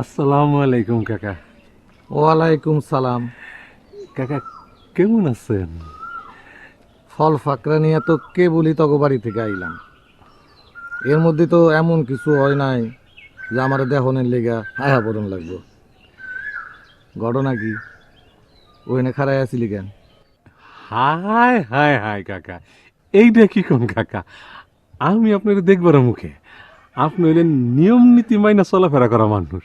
আসসালামু আলাইকুম কাকা। ওয়ালাইকুম সালাম। কাকা কেমন আছেন? ফল ফাকরা নিয়ে তো কে বলি তগো বাড়ি থেকে আইলাম। এর মধ্যে তো এমন কিছু হয় নাই যে আমার দেহনের লেগা আয়া পড়ন লাগবো। ঘটনা কি? ওখানে খাড়াই আছিলি কেন? হায় হায় হায় কাকা, এইটা কি কোন কাকা? আমি আপনার দেখবার মুখে, আপনি হইলেন নিয়ম নীতি মাইনা চলাফেরা করা মানুষ।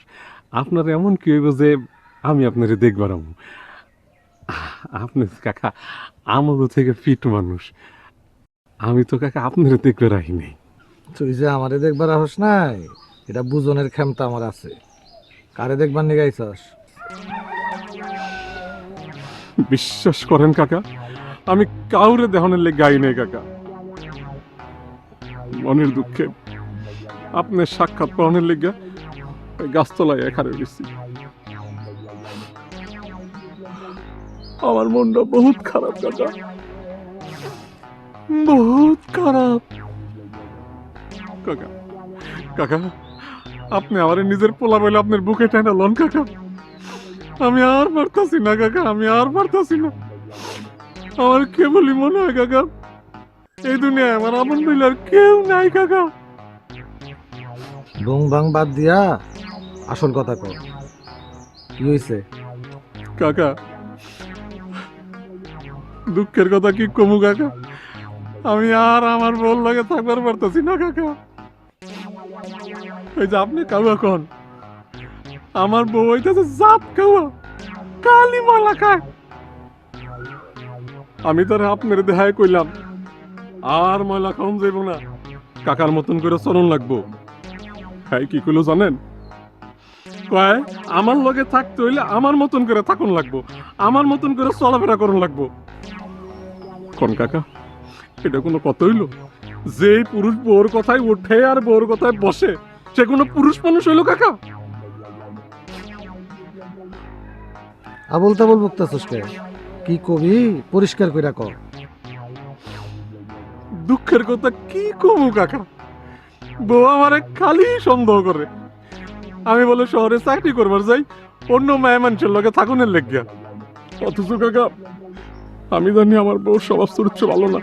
আপনার এমন কি হইব যে আমি আপনার দেখবার আপনি কাকা আমাদের থেকে ফিট মানুষ। আমি তো কাকা আপনার দেখবার আহি নাই। তুই যে আমারে দেখবার আহস নাই, এটা বুঝনের ক্ষমতা আমার আছে। কারে দেখবার নিয়ে গাইছস? বিশ্বাস করেন কাকা, আমি কাউরে দেহনের লেগে গাই নাই কাকা। মনের দুঃখে আপনার সাক্ষাৎ পাওয়ানোর লেগে ওই গাছতলায় এখানে গেছি। আমার মনটা বহুত খারাপ কাকা, বহুত খারাপ। কাকা কাকা আপনি আমার নিজের পোলা বলে আপনার বুকে টানা লন কাকা। আমি আর পারতাছি না কাকা, আমি আর পারতাছি না। আমার কেবলই মনে হয় কাকা, এই দুনিয়ায় আমার আপন বলে আর কেউ নাই কাকা। ডুং ভাং বাদ দিয়া আসল কথা কর, কি হয়েছে? কাকা দুঃখের কথা কি কমু কাকা, আমি আর আমার বল লাগে থাকবার পারতাছি না কাকা। এই যে আপনি কাউয়া কন, আমার বউ হইতেছে জাত কাউয়া, কালি মালা খায়। আমি তার আপনার দেহায় কইলাম আর ময়লা খাওন যাইব না, কাকার মতন করে চলন লাগবো। হ্যাঁ কি কইলো জানেন? কয় আমার লগে থাকতে হইলে আমার মতন করে থাকুন লাগবো, আমার মতন করে চলাফেরা করুন লাগবো। কোন কাকা এটা কোনো কথা হইল? যে পুরুষ বউর কথায় ওঠে আর বউর কথায় বসে, সে কোনো পুরুষ মানুষ হইল কাকা? আবল তাবল বকতাছস কে? কি কবি পরিষ্কার কইরা কর। দুঃখের কথা কি কমু কাকা, বউ আমারে খালি সন্দেহ করে। আমি বলে শহরে চাকরি করবার যাই, অন্য মায়া মানুষের লগে থাকুনের লেগিয়া। অথচ কাকা আমি জানি আমার বউ স্বভাব চরিত্র ভালো না।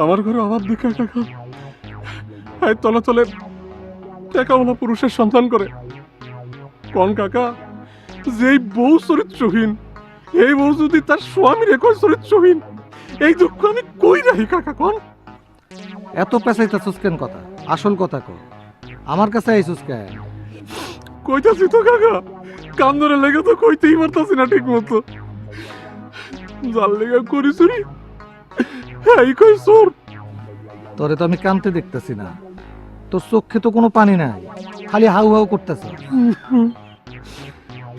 আমার ঘরে অভাব দেখা কাকা এই তলে তলে টেকাওয়ালা পুরুষের সন্তান করে। কোন কাকা যেই বউ চরিত্রহীন, এই বউ যদি তার স্বামীর একই চরিত্রহীন, এই দুঃখ আমি কই রাখি কাকা কোন? এত পেঁচাইতাছস কেন? কথা আসল কথা কর। আমার কাছে আইছস কেন? কইতাছি তো কাকা, কান ধরে লেগে তো কইতেই পারতাছি না ঠিক মতো। জাল লেগে করি চুরি, এই কই চোর। তোরে তো আমি কানতে দেখতেছি না, তোর চোখে তো কোনো পানি নাই, খালি হাউ হাউ করতেছ।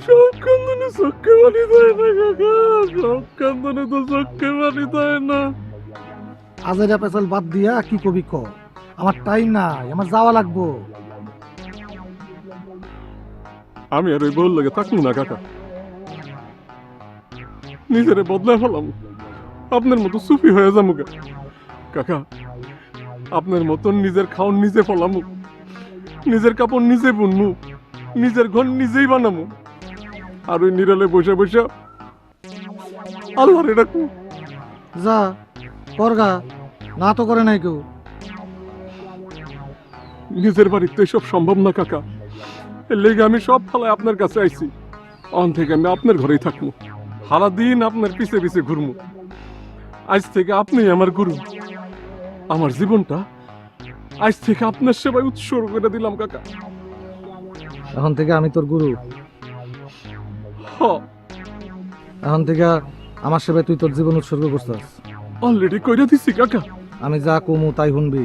সব কান্দনে চোখে পানি দেয় না কাকা, সব কান্দনে তো চোখে পানি দেয় না। আজাইরা পেছাল বাদ দিয়া কি কবি ক। আমার টাইম নাই, আমার যাওয়া লাগবো। আমি আর ওই বউর লাগে থাকবো না কাকা, নিজেরে বদলায় ফেলাম, আপনার মতো সুফি হয়ে যাবো কাকা। আপনার মতন নিজের খাওন নিজে ফলামু, নিজের কাপড় নিজে বুনমু, নিজের ঘর নিজেই বানামু, আর ওই নিরালে বসে বসে আল্লাহরে ডাকু। যা করগা, না তো করে নাই কেউ। নিজের বাড়িতে এসব সম্ভব না কাকা, এর লেগে আমি সব ফালায় আপনার কাছে আইছি। অন থেকে আমি আপনার ঘরেই থাকবো, সারাদিন আপনার পিছে পিছে ঘুরমু। আজ থেকে আপনি আমার গুরু, আমার জীবনটা আজ থেকে আপনার সেবায় উৎসর্গ করে দিলাম কাকা। এখন থেকে আমি তোর গুরু, হ এখন থেকে আমার সেবায় তুই তোর জীবন উৎসর্গ করছিস। অলরেডি কইরা দিছি কাকা। আমি যা কমু তাই শুনবি।